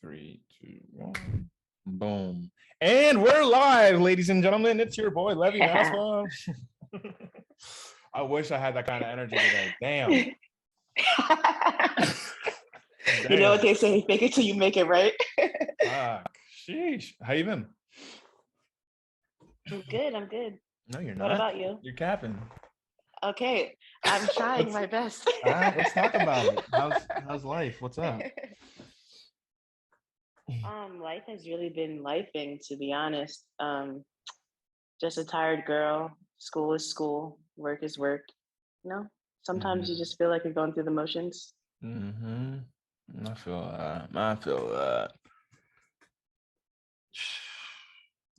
Three, two, one. Boom. And we're live, ladies and gentlemen. It's your boy, Levy Maswell. I wish I had that kind of energy today. Damn. You know what they say, fake it till you make it, right? Fuck. Sheesh. How you been? I'm good. No, you're not. What about you? You're capping. Okay, I'm trying my best. All right, let's talk about it. How's life? What's up? Life has really been lifing, to be honest. Just a tired girl. School is school. Work is work. You know, sometimes you just feel like you're going through the motions. Mm-hmm. I feel that.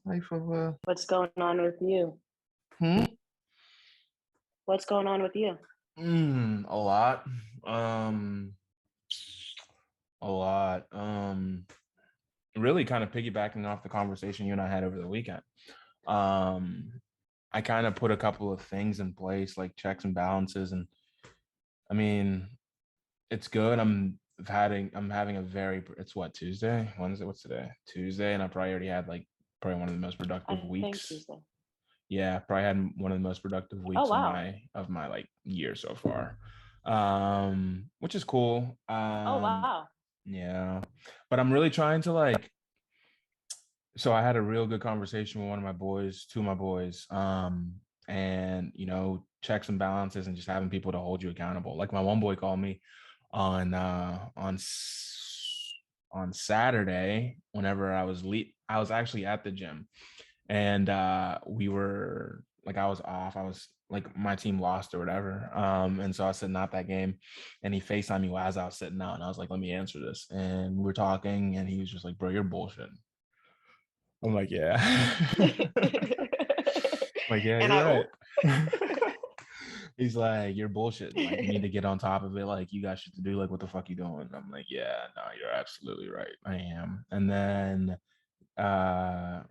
Life of What's going on with you? What's going on with you? A lot. A lot. Really kind of piggybacking off the conversation you and I had over the weekend. I kind of put a couple of things in place, like checks and balances, and I mean, it's good. I'm having a very, it's what, Tuesday? Wednesday? What's today? Tuesday, and I probably already had probably one of the most productive weeks. Tuesday. Yeah, probably had one of the most productive weeks of my like year so far. Which is cool. Oh wow. Yeah. But I'm really trying to so I had a real good conversation with two of my boys. And checks and balances and just having people to hold you accountable. Like my one boy called me on Saturday whenever I was actually at the gym, and we were like, I was off. I was like, my team lost or whatever. And so I was sitting out that game, and he FaceTimed me as I was sitting out, and I was like, let me answer this. And we were talking, and he was just like, bro, you're bullshitting. I'm like, yeah. Like, yeah, and you're right. He's like, you're bullshit. Like, you need to get on top of it. Like, you got shit to do. Like, what the fuck you doing? I'm like, yeah, no, you're absolutely right. I am. And then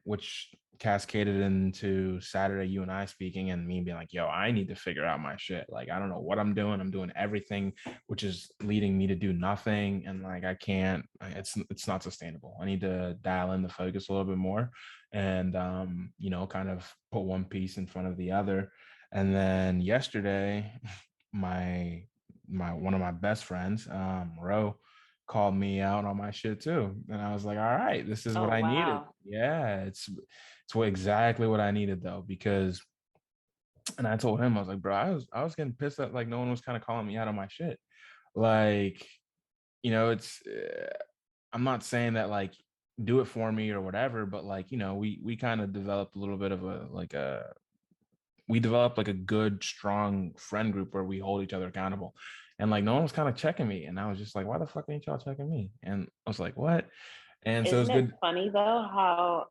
which cascaded into Saturday, you and I speaking, and me being like, yo, I need to figure out my shit. Like, I don't know what I'm doing. I'm doing everything, which is leading me to do nothing. And like, I can't, it's not sustainable. I need to dial in the focus a little bit more and, kind of put one piece in front of the other. And then yesterday, my one of my best friends, Ro, called me out on my shit too, and I was like, all right, this is what I needed. Yeah, it's exactly what I needed though, because, and I told him, I was like, bro, I was getting pissed that like no one was kind of calling me out on my shit. Like, it's I'm not saying that like do it for me or whatever, but like, we kind of developed a little bit of we developed like a good, strong friend group where we hold each other accountable. And like no one was kind of checking me. And I was just like, why the fuck ain't y'all checking me? And I was like, what? And so it's good. Funny though how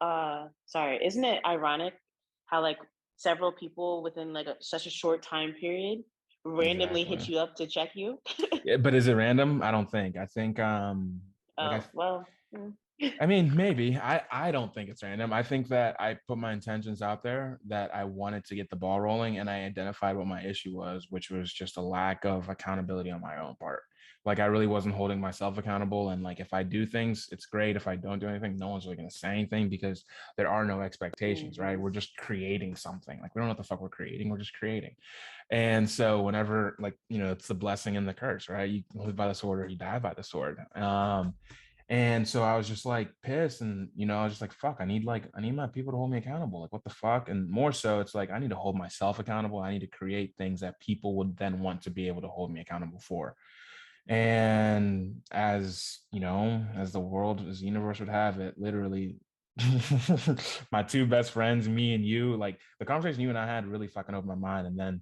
isn't it ironic how like several people within like such a short time period randomly hit you up to check you? Yeah, but is it random? I don't think. I think I mean, maybe. I don't think it's random. I think that I put my intentions out there, that I wanted to get the ball rolling, and I identified what my issue was, which was just a lack of accountability on my own part. Like, I really wasn't holding myself accountable. And like, if I do things, it's great. If I don't do anything, no one's really going to say anything because there are no expectations, right? We're just creating something. Like, we don't know what the fuck we're creating. We're just creating. And so whenever, like, it's the blessing and the curse, right? You live by the sword or you die by the sword. And so I was just like pissed, and I was just like, fuck, I need my people to hold me accountable. Like, what the fuck? And more so, it's like I need to hold myself accountable. I need to create things that people would then want to be able to hold me accountable for. And as the world, as the universe would have it, literally my two best friends, me and you, like the conversation you and I had really fucking opened my mind. And then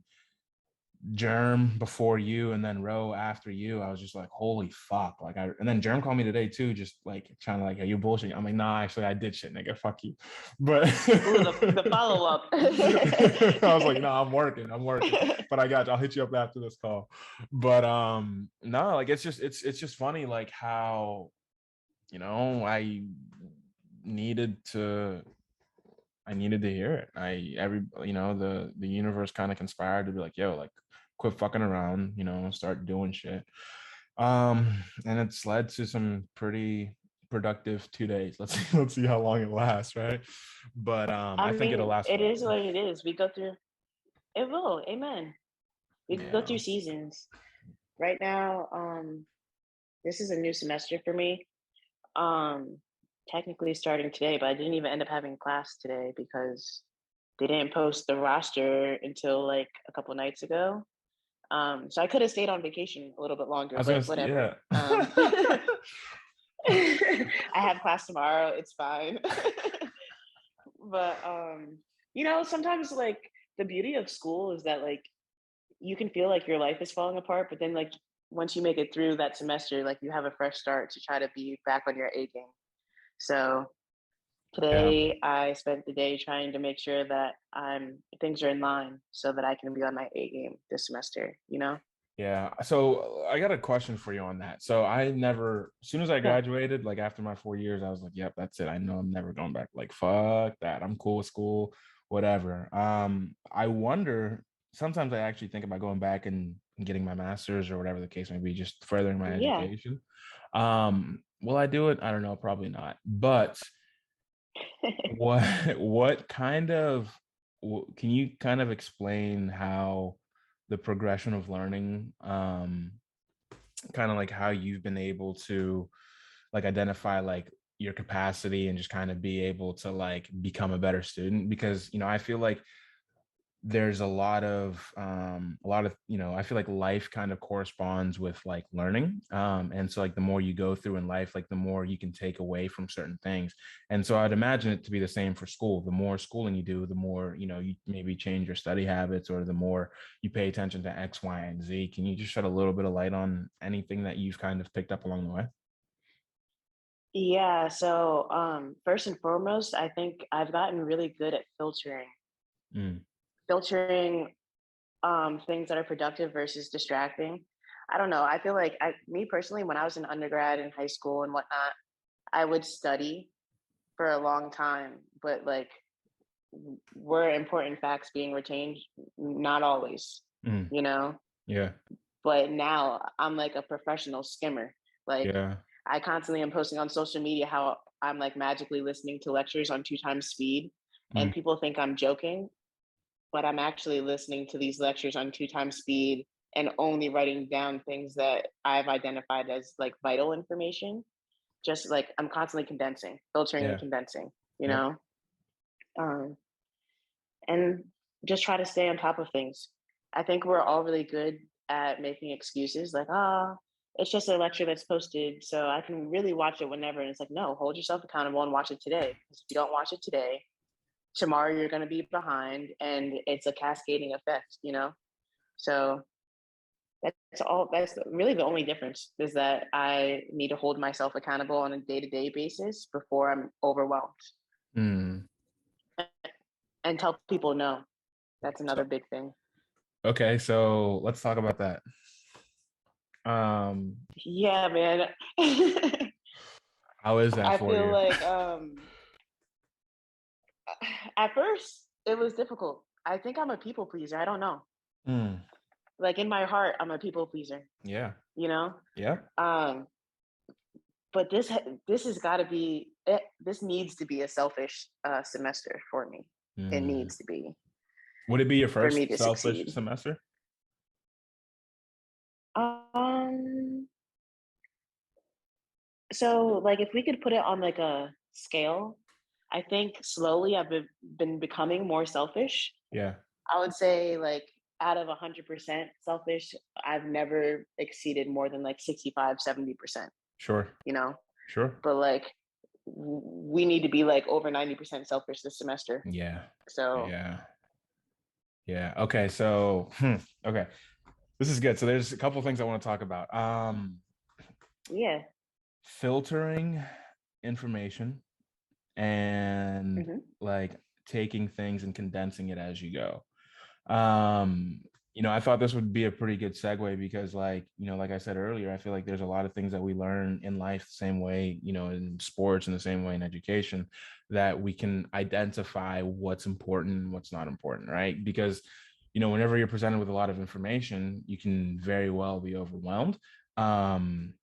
Germ before you, and then Ro after you, I was just like, holy fuck. And then Germ called me today too, just like trying to like, are you bullshit? I'm like, nah, actually I did shit, nigga, fuck you. But the follow-up. I was like, nah, I'm working, but I got you. I'll hit you up after this call. But no, like it's just funny, like how I needed to hear it. The universe kind of conspired to be like, yo, like quit fucking around, start doing shit. And it's led to some pretty productive 2 days. Let's see, let's see how long it lasts, right? But I I think it'll mean, last it is forever. what it is. We go through it will, amen. We go through Yeah. seasons. Right now, this is a new semester for me. Um, Technically starting today, but I didn't even end up having class today because they didn't post the roster until like a couple nights ago. So I could have stayed on vacation a little bit I longer, was gonna but say, whatever. yeah. I have class tomorrow. It's fine. But sometimes like the beauty of school is that like you can feel like your life is falling apart, but then like once you make it through that semester, like you have a fresh start to try to be back on your A game. So Yeah. today I spent the day trying to make sure that things are in line so that I can be on my A game this semester, you know? Yeah. So I got a question for you on that. So I never, as soon as I Yeah. graduated, like after my 4 years, I was like, yep, that's it. I know I'm never going back. Like, fuck that. I'm cool with school, whatever. I wonder, sometimes I actually think about going back and getting my master's or whatever the case may be, just furthering my Yeah. education. Will I do it? I don't know, probably not. But what what kind of can you kind of explain how the progression of learning kind of like how you've been able to like identify like your capacity and just kind of be able to like become a better student because I feel like there's a lot of I feel like life kind of corresponds with like learning, and so like the more you go through in life, like the more you can take away from certain things. And so I'd imagine it to be the same for school. The more schooling you do, the more you maybe change your study habits, or the more you pay attention to X, Y, and Z. Can you just shed a little bit of light on anything that you've kind of picked up along the way? Yeah. So first and foremost, I think I've gotten really good at Mm, filtering things that are productive versus distracting. I don't know. I feel like me personally, when I was in undergrad and high school and whatnot, I would study for a long time, but like were important facts being retained? Not always, mm, you know? yeah, But now I'm like a professional skimmer. Like yeah, I constantly am posting on social media how I'm like magically listening to lectures on 2 times speed. mm, And people think I'm joking, but I'm actually listening to these lectures on 2 times speed and only writing down things that I've identified as like vital information. Just like I'm constantly condensing, filtering and yeah, condensing, you yep, know? Um, and just try to stay on top of things. I think we're all really good at making excuses like, it's just a lecture that's posted, so I can really watch it whenever. And it's like, no, hold yourself accountable and watch it today. Because if you don't watch it today, tomorrow you're going to be behind and it's a cascading effect, you know? So that's really the only difference is that I need to hold myself accountable on a day-to-day basis before I'm overwhelmed mm. and tell people no. That's another So big thing. okay, so let's talk about that. um Yeah, man. how is that I for feel you? like at first it was difficult. I think I'm a people pleaser. I don't know. Mm, Like in my heart, I'm a people pleaser, yeah, you know? yeah. Um, but this has got to be it, this needs to be a selfish semester for me. It Mm. needs to be Would it be your for me first to selfish succeed. semester? Um, so like if we could put it on like a scale, I think slowly been becoming more selfish. Yeah, I would say like out of 100% selfish, I've never exceeded more than like 65, 70%, sure, you know? sure. But like we need to be like over 90% selfish this semester. Yeah, So yeah, yeah. Okay, so okay, this is good. So there's a couple of things I want to talk about. yeah. Filtering information and Hmm. like taking things and condensing it as you go. Um, I thought this would be a pretty good segue because, like I said earlier, I feel like there's a lot of things that we learn in life the same way, in sports and the same way in education, that we can identify what's important and what's not important, right? Because, whenever you're presented with a lot of information, you can very well be overwhelmed. Um,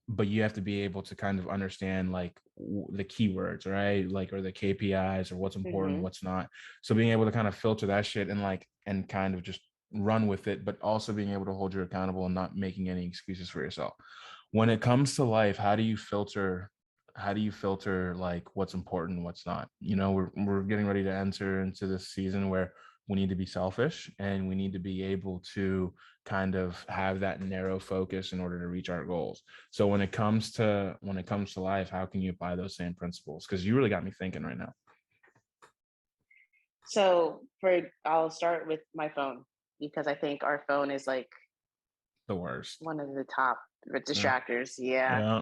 but you have to be able to kind of understand like the keywords, right? Like, or the KPIs, or what's important, Mm-hmm. what's not. So being able to kind of filter that shit and like, and kind of just run with it, but also being able to hold you accountable and not making any excuses for yourself. When it comes to life, how do you filter like what's important and what's not? We're getting ready to enter into this season where we need to be selfish, and we need to be able to kind of have that narrow focus in order to reach our goals. So when it comes to life, how can you apply those same principles? Because you really got me thinking right now. So I'll start with my phone because I think our phone is like The worst. one of the top Yeah. distractors. Yeah.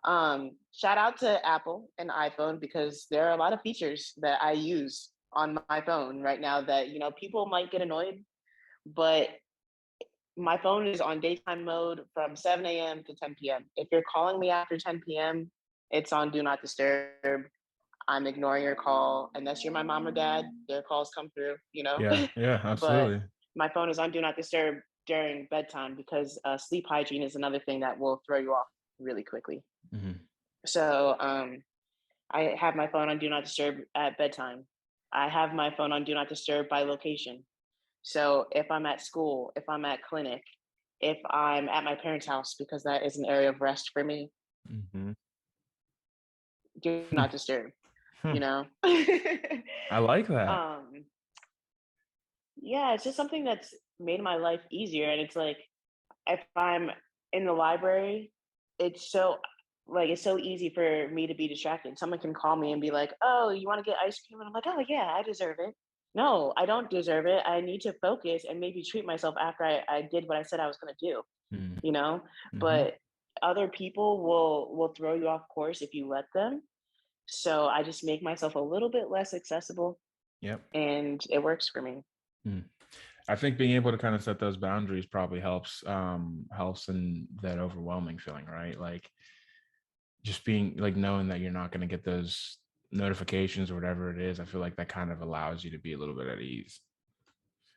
Yeah. Shout out to Apple and iPhone because there are a lot of features that I use on my phone right now that, people might get annoyed, but my phone is on daytime mode from 7 a.m. to 10 p.m. If you're calling me after 10 p.m., it's on do not disturb. I'm ignoring your call unless you're my mom or dad. Their calls come through, Yeah. Yeah. but Absolutely. my phone is on do not disturb during bedtime because sleep hygiene is another thing that will throw you off really quickly. Hmm. So I have my phone on do not disturb at bedtime. I have my phone on do not disturb by location. So if I'm at school, if I'm at clinic, if I'm at my parents' house, because that is an area of rest for me, Hmm. do not disturb, you know? I like that. um, yeah, it's just something that's made my life easier. And it's like, if I'm in the library, it's so easy for me to be distracted. Someone can call me and be like, "Oh, you want to get ice cream?" And I'm like, "Oh yeah, I deserve it." No, I don't deserve it. I need to focus and maybe treat myself after I did what I said I was going to do, you know? Mm-hmm. But other people will throw you off course if you let them. So I just make myself a little bit less accessible Yep. and it works for me. Mm. I think being able to kind of set those boundaries probably helps in that overwhelming feeling, right? Like, just being like, knowing that you're not going to get those notifications or whatever it is. I feel like that kind of allows you to be a little bit at ease.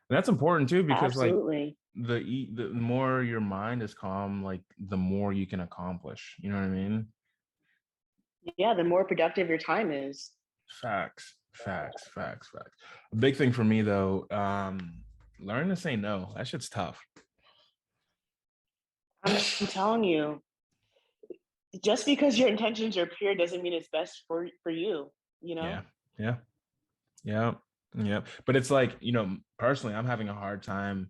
And that's important too, because like Absolutely. the more your mind is calm, like the more you can accomplish. You know what I mean? Yeah, the more productive your time is. Facts, facts, facts, facts. A big thing for me though, learn to say no. That shit's tough. I'm telling you, just because your intentions are pure doesn't mean it's best for you, you know? Yeah, yeah, yeah, yeah. But it's like, personally, I'm having a hard time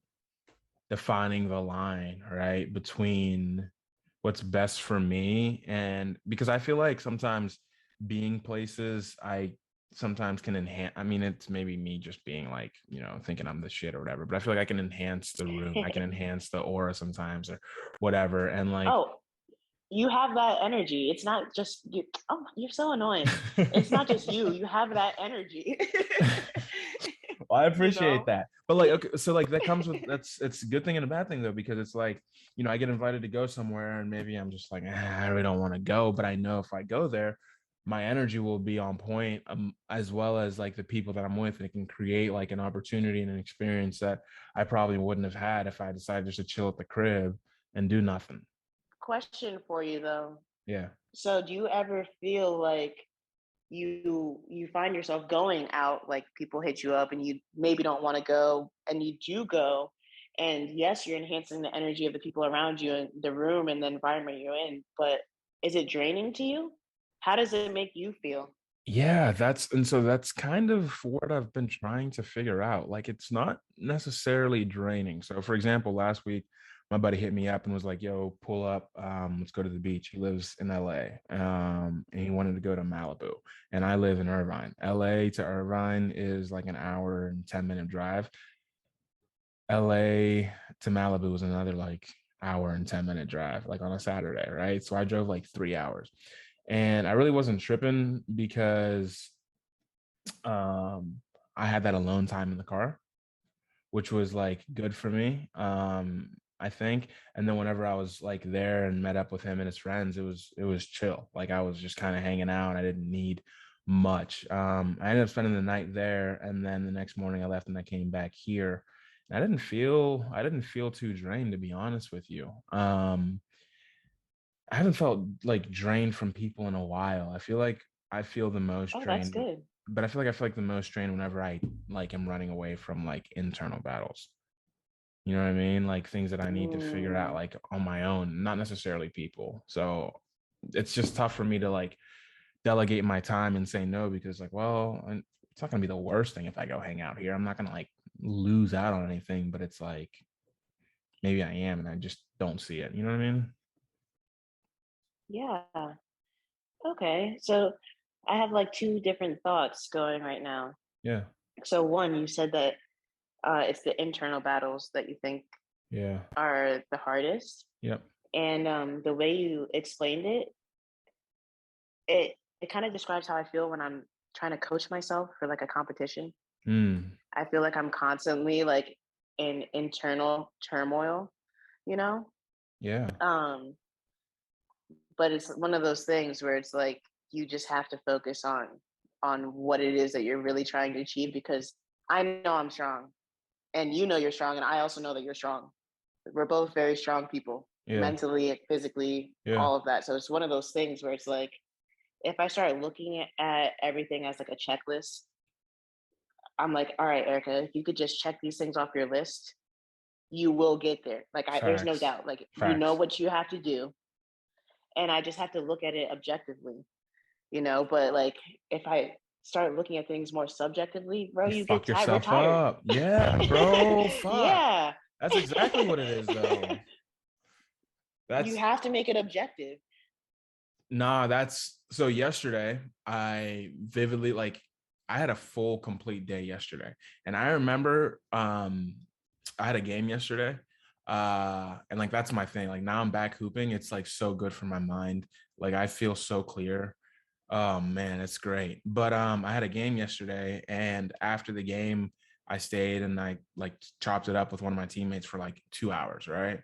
defining the line, right, between what's best for me, and because I feel like sometimes being places, I sometimes can enhance. I mean, it's maybe me just being like, thinking I'm the shit or whatever, but I feel like I can enhance the room. I can enhance the aura sometimes, or whatever. And like, Oh, you have that energy. It's not just you. Oh, you're so annoying. It's not just you. You have that energy. well, I you appreciate know? that. But like, okay, so like that comes with it's a good thing and a bad thing though, because it's like, I get invited to go somewhere and maybe I'm just like, I really don't want to go, but I know if I go there, my energy will be on point, as well as like the people that I'm with, and it can create like an opportunity and an experience that I probably wouldn't have had if I decided just to chill at the crib and do nothing. Question for you though. Yeah. So do you ever feel like you find yourself going out, like people hit you up and you maybe don't want to go and you do go, and yes, you're enhancing the energy of the people around you and the room and the environment you're in, but is it draining to you? How does it make you feel? Yeah, that's kind of what I've been trying to figure out. Like, it's not necessarily draining. So, for example, last week, my buddy hit me up and was like, "Yo, pull up. Let's go to the beach." He lives in LA, and he wanted to go to Malibu, and I live in Irvine. LA to Irvine is like an hour and 10-minute drive. LA to Malibu was another like hour and 10-minute drive, like on a Saturday, right? So I drove like 3 hours, and I really wasn't tripping because um I had that alone time in the car, which was like good for me, I think. And then whenever I was like there and met up with him and his friends, it was chill. Like, I was just kind of hanging out. I didn't need much. I ended up spending the night there, and then the next morning I left and I came back here. And I didn't feel too drained, to be honest with you. I haven't felt like drained from people in a while. I feel like I feel the most Oh, that's drained, good. but I feel like the most drained whenever I like am running away from like internal battles. You know what I mean? Like things that I need to figure out Mm, like on my own, not necessarily people. So it's just tough for me to like delegate my time and say no because like, well, it's not gonna be the worst thing if I go hang out here. I'm not gonna like lose out on anything, but it's like maybe I am and I just don't see it. You know what I mean? yeah. Okay. So I have like two different thoughts going right now. Yeah. So one, you said that it's the internal battles that you think Yeah. are the hardest. Yep. And the way you explained it kind of describes how I feel when I'm trying to coach myself for like a competition. Mm. I feel like I'm constantly like in internal turmoil, you know? Yeah. Um, but it's one of those things where it's like you just have to focus on what it is that you're really trying to achieve because I know I'm strong and you know you're strong and I also know that you're strong. We're both very strong people, Yeah. mentally, physically, Yeah. all of that. So it's one of those things where it's like if I start looking at everything as like a checklist, I'm like, all right, Erica, if you could just check these things off your list, you will get there. Like, there's no Facts. doubt. Like, you know Facts. what you have to do, and I just have to look at it objectively, you know. But like, if I start looking at things more subjectively, bro, You you get fuck tired. We're yourself tired. up. Yeah, bro. Fuck. Yeah, That's exactly what it is, though. you That's have to make it objective. Nah, that's so yesterday I vividly like I had a full complete day yesterday. And I remember I had a game yesterday. And like that's my thing. Like now I'm back hooping. It's like so good for my mind. Like I feel so clear. Oh man, it's great. But I had a game yesterday and after the game I stayed and I like chopped it up with one of my teammates for like 2 hours, right?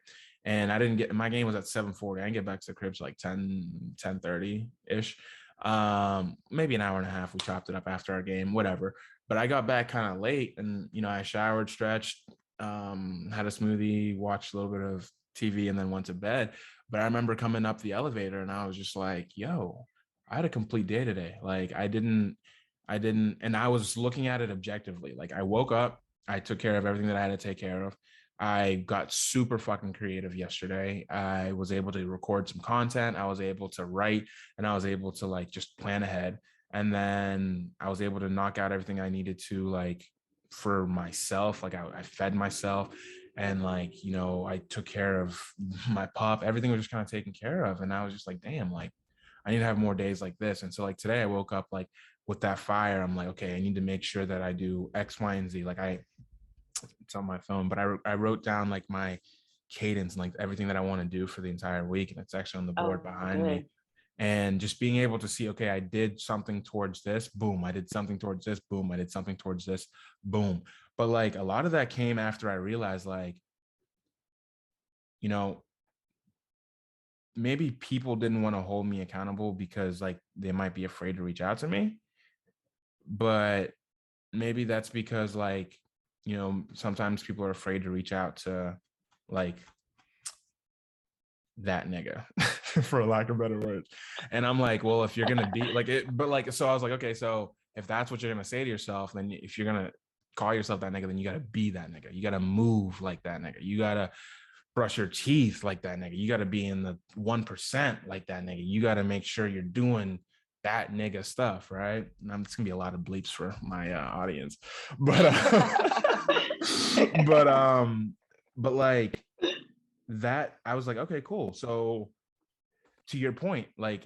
And I didn't get my game was at 7:40. I didn't get back to the cribs like 10:30 ish. Maybe an hour and a half. We chopped it up after our game, whatever. But I got back kind of late and I showered, stretched, had a smoothie, watched a little bit of TV, and then went to bed. But I remember coming up the elevator and I was just like, yo, I had a complete day today. Like and I was looking at it objectively. Like I woke up, I took care of everything that I had to take care of. I got super fucking creative yesterday. I was able to record some content. I was able to write and I was able to like just plan ahead. And then I was able to knock out everything I needed to like for myself. Like I fed myself and like, I took care of my pup. Everything was just kind of taken care of. And I was just like, damn, like I need to have more days like this. And so like today I woke up like with that fire. I'm like, okay, I need to make sure that I do X, Y, and Z. Like it's on my phone, but I wrote down like my cadence and like everything that I want to do for the entire week. And it's actually on the board Oh, behind me. good. And just being able to see, okay, I did something towards this, boom, I did something towards this, boom, I did something towards this, boom. But like a lot of that came after I realized, like, you know, maybe people didn't want to hold me accountable because like they might be afraid to reach out to me. But maybe that's because like, sometimes people are afraid to reach out to like that nigga for lack of better words. And I'm like, well, if you're gonna be like it, but like so I was like, okay, so if that's what you're gonna say to yourself, then if you're gonna call yourself that nigga, then you gotta be that nigga. You gotta move like that nigga. You gotta brush your teeth like that nigga. You gotta be in the 1% like that nigga. You gotta make sure you're doing that nigga stuff, right? And it's gonna be a lot of bleeps for my audience, but but but like that I was like, okay, cool. So to your point, like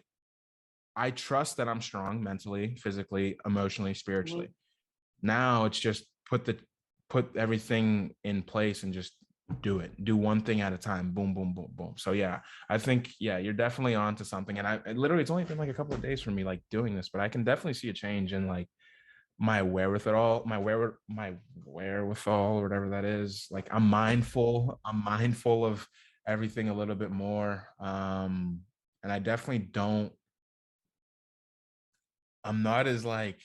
I trust that I'm strong mentally, physically, emotionally, Mhm. spiritually. Now it's just put everything in place and just do it. Do one thing at a time. Boom, boom, boom, boom. So yeah, I think yeah, you're definitely on to something. And I literally it's only been like a couple of days for me like doing this, but I can definitely see a change in like my wherewithal or whatever that is. Like I'm mindful of everything a little bit more. And I definitely don't I'm not as like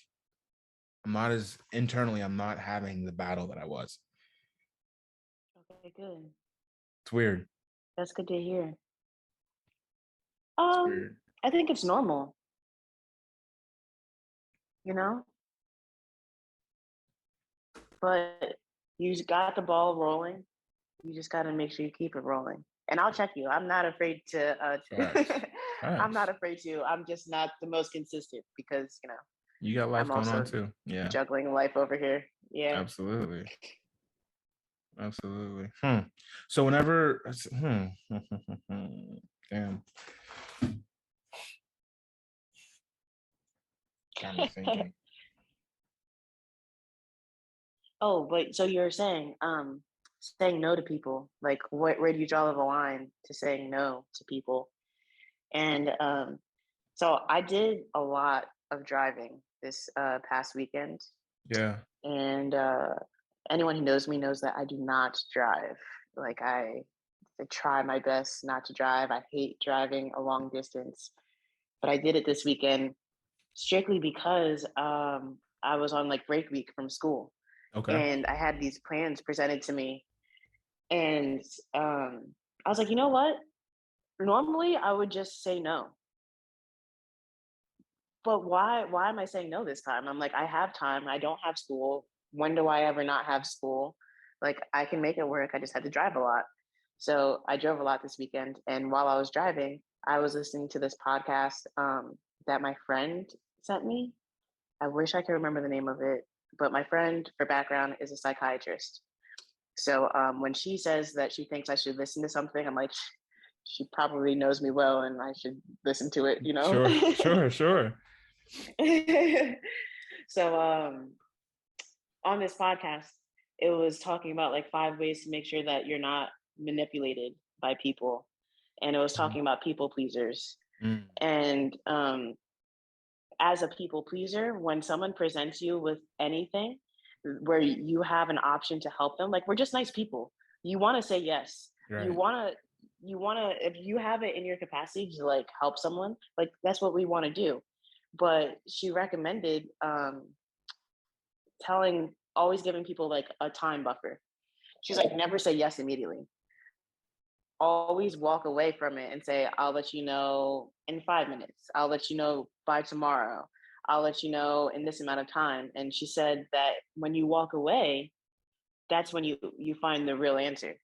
I'm not as internally I'm not having the battle that I was. Okay, good. It's weird. That's good to hear. It's Um, weird. I think it's normal, you know, but you just got the ball rolling. You just got to make sure you keep it rolling. And I'll check you. I'm not afraid to. Facts. I'm not Facts. afraid to. I'm just not the most consistent because You got life I'm going on also too. Yeah, juggling life over here. Yeah. absolutely. Absolutely. So whenever, damn, got me thinking. Oh, but so you're saying, saying no to people. Like, where do you draw the line to saying no to people? And so I did a lot of driving this past weekend, Yeah. and anyone who knows me knows that I do not drive. Like I try my best not to drive. I hate driving a long distance, but I did it this weekend strictly because I was on like break week from school, Okay. and I had these plans presented to me, and I was like, you know what? Normally, I would just say no, but why am I saying no this time? I'm like, I have time. I don't have school. When do I ever not have school? Like, I can make it work. I just had to drive a lot. So I drove a lot this weekend. And while I was driving, I was listening to this podcast that my friend sent me. I wish I could remember the name of it, but my friend, for background, is a psychiatrist. So when she says that she thinks I should listen to something, I'm like, she probably knows me well and I should listen to it, you know? Sure. Sure. Sure. So on this podcast, it was talking about like 5 ways to make sure that you're not manipulated by people. And it was Mhm. talking about people pleasers. Mm, And as a people pleaser, when someone presents you with anything where you have an option to help them, like we're just nice people. You want to say yes. right. You want to, if you have it in your capacity to like help someone, like that's what we want to do. But she recommended always giving people like a time buffer. She's like, never say yes immediately. Always walk away from it and say, I'll let you know in 5 minutes. I'll let you know by tomorrow. I'll let you know in this amount of time. And she said that when you walk away, that's when you find the real answer.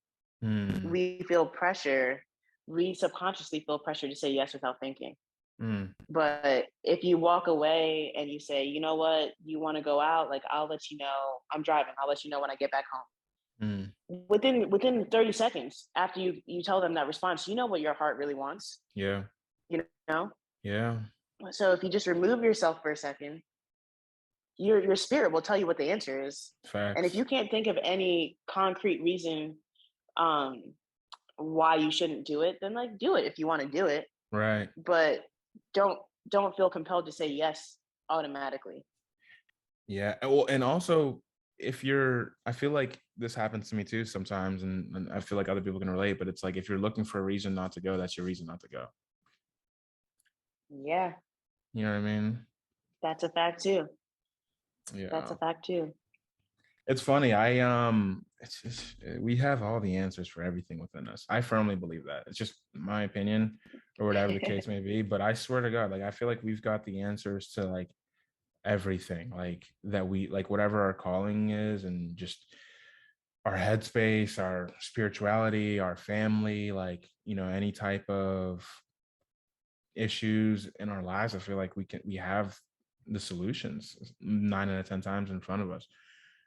Mm, We feel pressure, we subconsciously feel pressure to say yes without thinking. mm, But if you walk away and you say, you know what, you want to go out, like I'll let you know. I'm driving. I'll let you know when I get back home. mm. Within 30 seconds after you tell them that response, you know what your heart really wants, Yeah. you know? Yeah. So if you just remove yourself for a second, your spirit will tell you what the answer is. And if Facts. you can't think of any concrete reason um why you shouldn't do it, then like do it if you want to do it. Right. But don't don't feel compelled to say yes automatically. Yeah. Well, and also if you're, I feel like this happens to me too sometimes, and I feel like other people can relate, but it's like if you're looking for a reason not to go, that's your reason not to go. Yeah, You know what I mean? that's a fact too. That's Yeah. a fact too. It's funny. It's just we have all the answers for everything within us. I firmly believe that. It's just my opinion or whatever the case may be. But I swear to God, like I feel like we've got the answers to like everything, like that we like whatever our calling is, and just our headspace, our spirituality, our family, like any type of issues in our lives. I feel like we have the solutions 9 out of 10 times in front of us.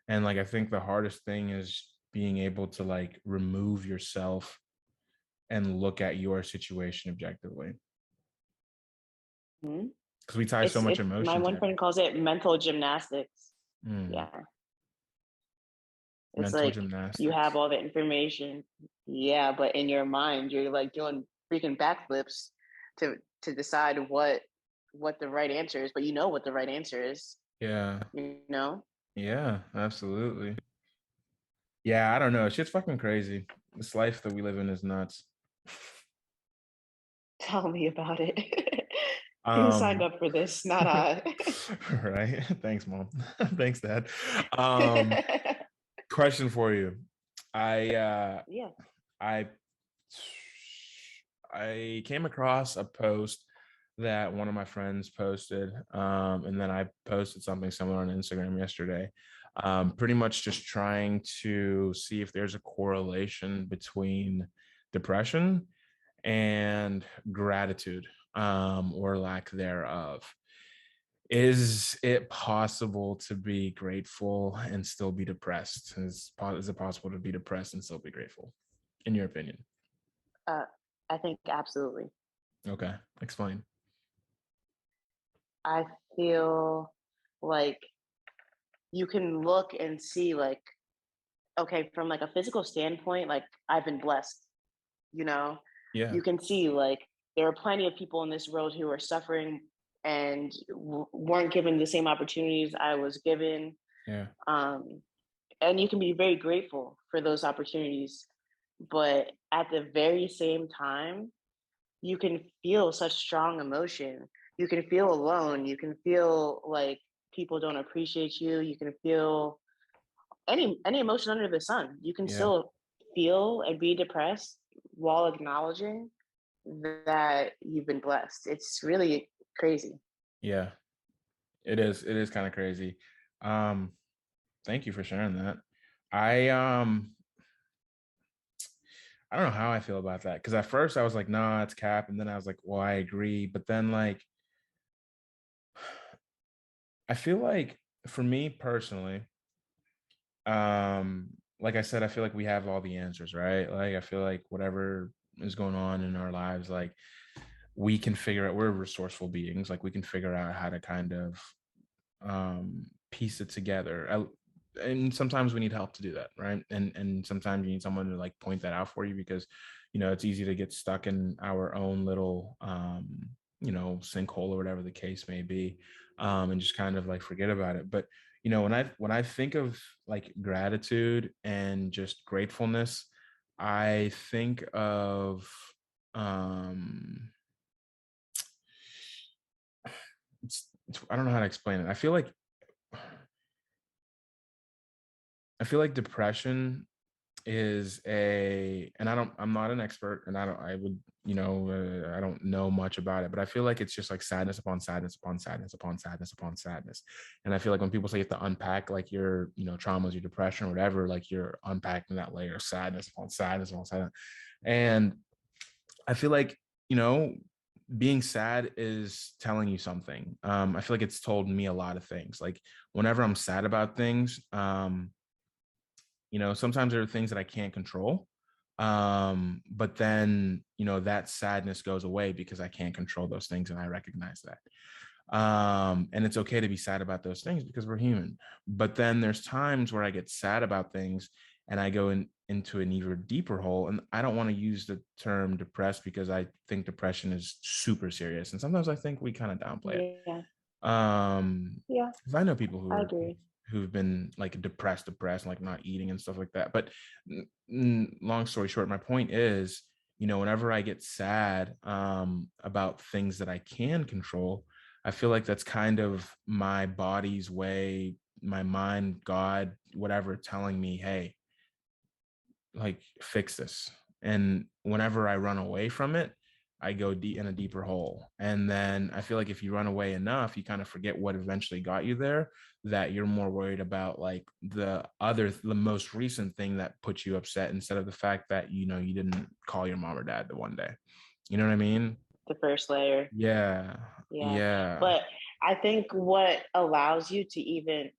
And like I think the hardest thing is being able to like remove yourself and look at your situation objectively, Mhm. because we tie so much It's my emotion to one friend everything. calls it mental gymnastics. Mm, Yeah. It's mental like you have gymnastics. all the information. Yeah, but in your mind you're like doing freaking backflips to decide what the right answer is, but you know what the right answer is, Yeah. you know? Yeah, absolutely. Yeah, I don't know. Shit's fucking crazy. This life that we live in is nuts. Tell me about it. You signed Um, up for this, not I. right. Thanks, mom. Thanks, dad. Um, question for you. I Yeah. I I came across a post that one of my friends posted, and then I posted something similar on Instagram yesterday. Pretty much just trying to see if there's a correlation between depression and gratitude, or lack thereof. Is it possible to be grateful and still be depressed? Is it possible to be depressed and still be grateful, in your opinion? Uh, I think absolutely. Okay, explain. I feel like you can look and see, like, okay, from like a physical standpoint, like I've been blessed, you know, Yeah, you can see like there are plenty of people in this world who are suffering and weren't given the same opportunities I was given. yeah, Um, and you can be very grateful for those opportunities. But at the very same time, you can feel such strong emotion. You can feel alone. You can feel like people don't appreciate you. You can feel any emotion under the sun. You can yeah, still feel and be depressed while acknowledging that you've been blessed. It's really crazy. yeah. It is kind of crazy. Um, Thank you for sharing that. I um I don't know how I feel about that because at first I was like, nah, it's cap, and then I was like, well, I agree. But then like I feel like for me personally, like I said, I feel like we have all the answers, right? Like I feel like whatever is going on in our lives, like we can figure out, we're resourceful beings, like we can figure out how to kind of piece it together. And sometimes we need help to do that, right? And sometimes you need someone to like point that out for you because it's easy to get stuck in our own little sinkhole or whatever the case may be, and just kind of like forget about it. But when I think of like gratitude and just gratefulness, I think of um I don't know how to explain it. I feel like depression is and I'm not an expert, and I would, I don't know much about it, but I feel like it's just like sadness upon sadness upon sadness upon sadness upon sadness. And I feel like when people say you have to unpack like your, traumas, your depression, or whatever, like you're unpacking that layer of sadness upon sadness upon sadness. And I feel like, you know, being sad is telling you something. I feel like it's told me a lot of things. Like whenever I'm sad about things, sometimes there are things that I can't control. But then, that sadness goes away because I can't control those things and I recognize that. And it's okay to be sad about those things because we're human. But then there's times where I get sad about things and I go into an even deeper hole. And I don't want to use the term depressed because I think depression is super serious. And sometimes I think we kind of downplay it. Yeah, um yeah, 'Cause I know people I agree. who've been like depressed, like not eating and stuff like that. But long story short, my point is, whenever I get sad about things that I can control, I feel like that's kind of my body's way, my mind, God, whatever, telling me, hey, like fix this. And whenever I run away from it, I go deep in a deeper hole. And then I feel like if you run away enough, you kind of forget what eventually got you there, that you're more worried about like the most recent thing that put you upset instead of the fact that, you didn't call your mom or dad the one day. You know what I mean? The first layer. Yeah. Yeah. Yeah. But I think what allows you to even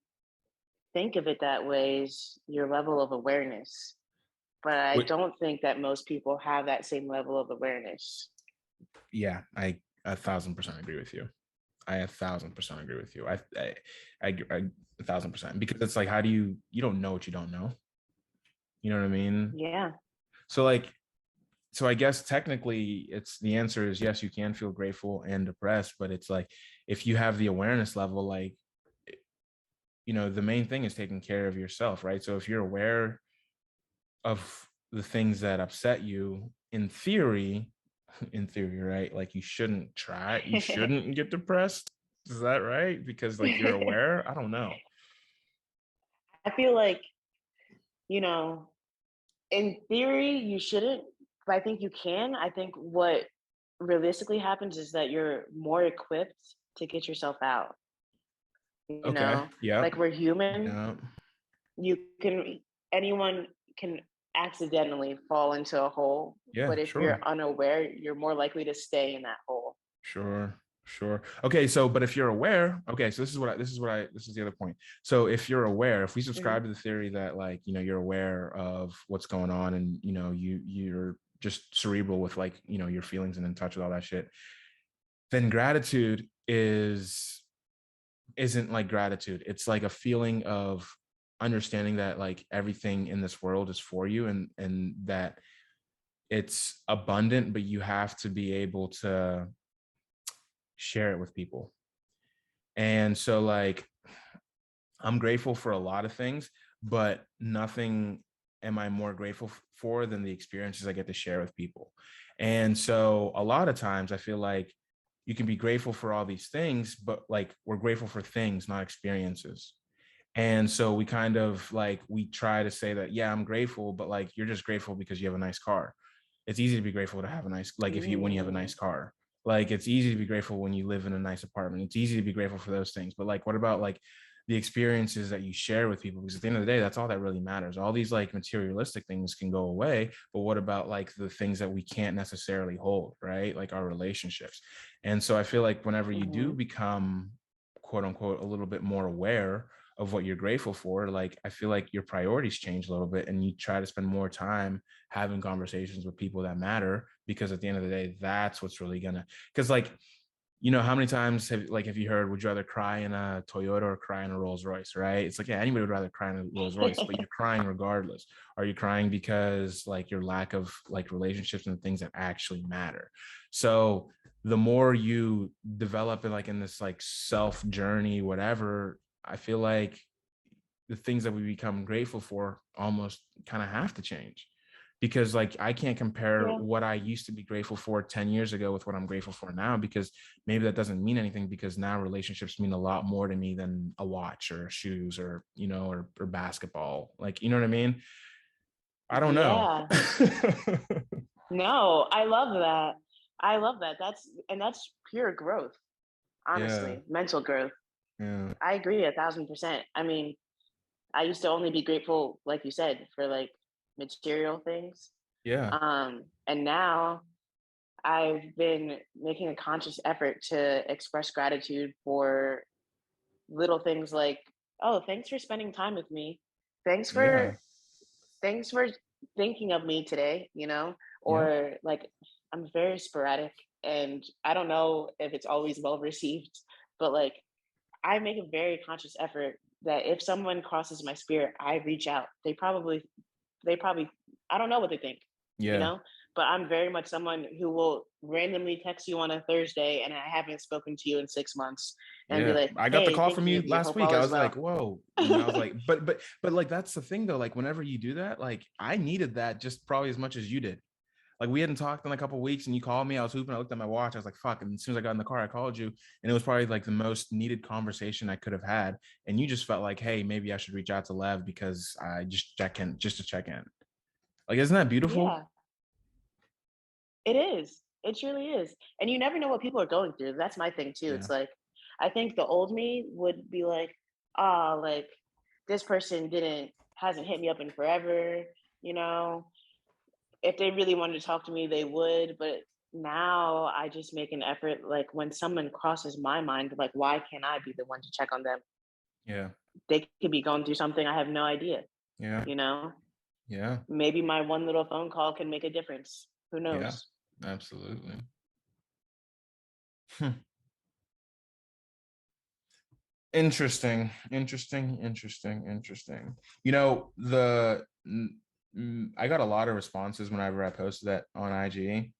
think of it that way is your level of awareness. But I Wait, don't think that most people have that same level of awareness. yeah, I 1,000% agree with you. I 1,000% agree with you. I 1,000% because it's like, how do you don't know what you don't know? You know what I mean? Yeah. So like, so I guess technically it's the answer is yes, you can feel grateful and depressed, but it's like if you have the awareness level, like, the main thing is taking care of yourself, right? So if you're aware of the things that upset you, in theory, right? Like you shouldn't get depressed. Is that right? Because like you're aware? I don't know. I feel like, you know, in theory, you shouldn't, I think you can. I think what realistically happens is that you're more equipped to get yourself out, you Okay. know? Yep. Like, we're human. Yep. You can anyone can accidentally fall into a hole, Yeah, but if you're sure. unaware, you're more likely to stay in that hole. Sure. Sure. Okay, so but if you're aware, okay, so this is the other point. So if you're aware, if we subscribe Mhm, to the theory that like, you're aware of what's going on and you're just cerebral with like, your feelings and in touch with all that shit, then gratitude isn't like gratitude. It's like a feeling of understanding that like everything in this world is for you and that it's abundant, but you have to be able to share it with people. And so like I'm grateful for a lot of things, but nothing am I more grateful for than the experiences I get to share with people. And so a lot of times I feel like you can be grateful for all these things, but like we're grateful for things, not experiences. And so we kind of like we try to say that, yeah, I'm grateful, but like you're just grateful because you have a nice car. It's easy to be grateful to have a nice, like if you when you have a mm, nice car. Like it's easy to be grateful when you live in a nice apartment. It's easy to be grateful for those things. But like what about like the experiences that you share with people? Because at the end of the day, that's all that really matters. All these like materialistic things can go away, but what about like the things that we can't necessarily hold, right? Like our relationships. And so I feel like whenever you do mhm. become quote unquote a little bit more aware of what you're grateful for, like I feel like your priorities change a little bit and you try to spend more time having conversations with people that matter, because at the end of the day, that's what's really gonna, because like, how many times have you heard, would you rather cry in a Toyota or cry in a Rolls Royce, right? It's like, yeah, anybody would rather cry in a Rolls Royce, but you're crying regardless. Are you crying because like your lack of like relationships and things that actually matter? So the more you develop in like in this like self journey, whatever, I feel like the things that we become grateful for almost kind of have to change, because like I can't compare Yeah, what I used to be grateful for 10 years ago with what I'm grateful for now, because maybe that doesn't mean anything, because now relationships mean a lot more to me than a watch or shoes or or basketball, like, you know what I mean? I don't know. yeah. No, I love that. I love that. That's pure growth, Yeah, honestly, mental growth. yeah, I agree 1,000%. I mean, I used to only be grateful, like you said, for like material things. yeah, And now I've been making a conscious effort to express gratitude for little things like, oh, thanks for spending time with me. Thanks yeah, for thanks for thinking of me today, yeah, or like I'm very sporadic and I don't know if it's always well received, but like I make a very conscious effort that if someone crosses my spirit, I reach out. They probably I don't know what they think, you yeah, know, but I'm very much someone who will randomly text you on a Thursday and I haven't spoken to you in 6 months and be yeah. like, I got the hey, call from thinking you of you, last hope week. all I is was like, well. whoa, I was like, but like that's the thing though. Like whenever you do that, like I needed that just probably as much as you did. Like we hadn't talked in a couple of weeks and you called me. I was hooping. I looked at my watch. I was like, fuck. And as soon as I got in the car, I called you. And it was probably like the most needed conversation I could have had. And you just felt like, hey, maybe I should reach out to Lev because I just check in, just to check in. Like, isn't that beautiful? Yeah, it is. It truly is. And you never know what people are going through. That's my thing too. Yeah. It's like, I think the old me would be like, ah, like this person hasn't hit me up in forever, you know, if they really wanted to talk to me, they would. But now I just make an effort. Like when someone crosses my mind, like, why can't I be the one to check on them? Yeah. They could be going through something. I have no idea, Yeah. you know? Yeah. Maybe my one little phone call can make a difference. Who Yeah. knows? Absolutely. Hmm. Interesting. Interesting. Interesting. Interesting. I got a lot of responses whenever I posted that on IG.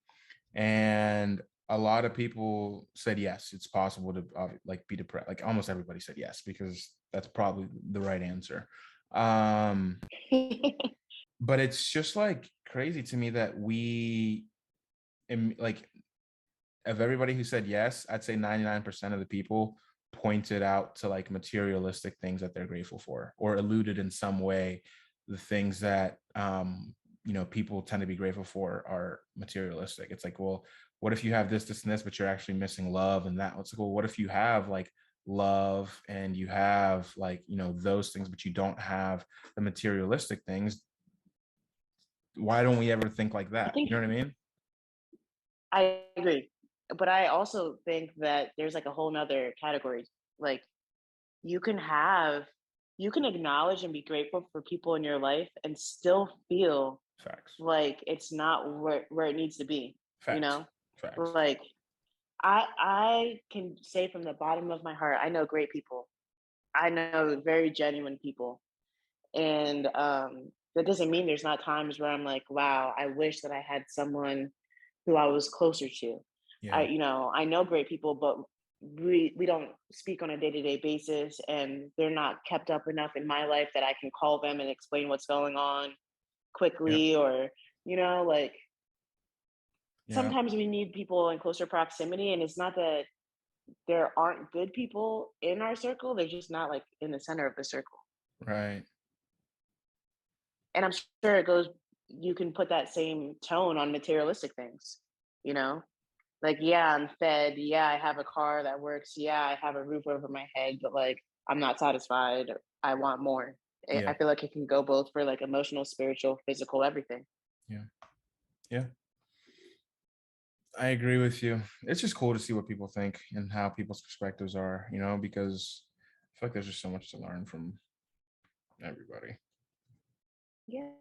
And a lot of people said yes, it's possible to like be depressed. Like almost everybody said yes, because that's probably the right answer. um but it's just like crazy to me that like of everybody who said yes, I'd say 99% of the people pointed out to like materialistic things that they're grateful for, or alluded in some way the things that people tend to be grateful for are materialistic. It's like, well, what if you have this and this, but you're actually missing love and that? It's like, well, what if you have like love and you have like, those things, but you don't have the materialistic things? Why don't we ever think like I that? think You know what I mean? I agree. But I also think that there's like a whole nother category. Like you can have you can acknowledge and be grateful for people in your life and still feel Facts. like it's not where it needs to be, you Facts. know? Facts. Like I can say from the bottom of my heart, I know great people. I know very genuine people. And that doesn't mean there's not times where I'm like, wow, I wish that I had someone who I was closer to. Yeah. I know great people, but we don't speak on a day-to-day basis, and they're not kept up enough in my life that I can call them and explain what's going on Yeah. quickly, or like Yeah. sometimes we need people in closer proximity, and it's not that there aren't good people in our circle, they're just not like in the center of the circle. Right. And I'm sure it goes you can put that same tone on materialistic things, you know? Like, yeah, I'm fed. Yeah, I have a car that works. Yeah, I have a roof over my head, but like, I'm not satisfied. I want more. Yeah. I feel like it can go both for like emotional, spiritual, physical, everything. Yeah. Yeah. I agree with you. It's just cool to see what people think and how people's perspectives are, because I feel like there's just so much to learn from everybody. Yeah.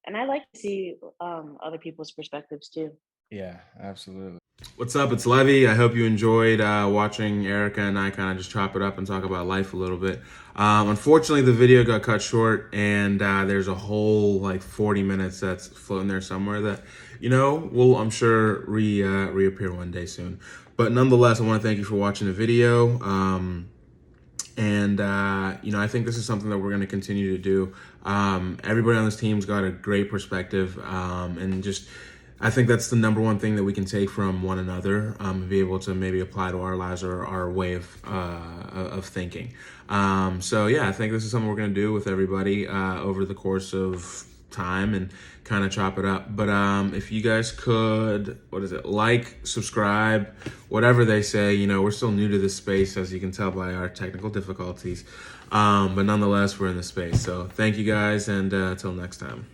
And I like to see other people's perspectives too. Yeah, absolutely. What's up? It's Levy. I hope you enjoyed watching Erica and I kind of just chop it up and talk about life a little bit. Unfortunately, the video got cut short, and there's a whole like 40 minutes that's floating there somewhere that, will, I'm sure, reappear one day soon. But nonetheless, I want to thank you for watching the video. And I think this is something that we're going to continue to do. Everybody on this team's got a great perspective, and just I think that's the number one thing that we can take from one another, and be able to maybe apply to our lives or our way of thinking. So yeah, I think this is something we're going to do with everybody over the course of time and kind of chop it up. But if you guys could, like, subscribe, whatever they say. We're still new to this space, as you can tell by our technical difficulties, but nonetheless, we're in the space. So thank you guys, and till next time.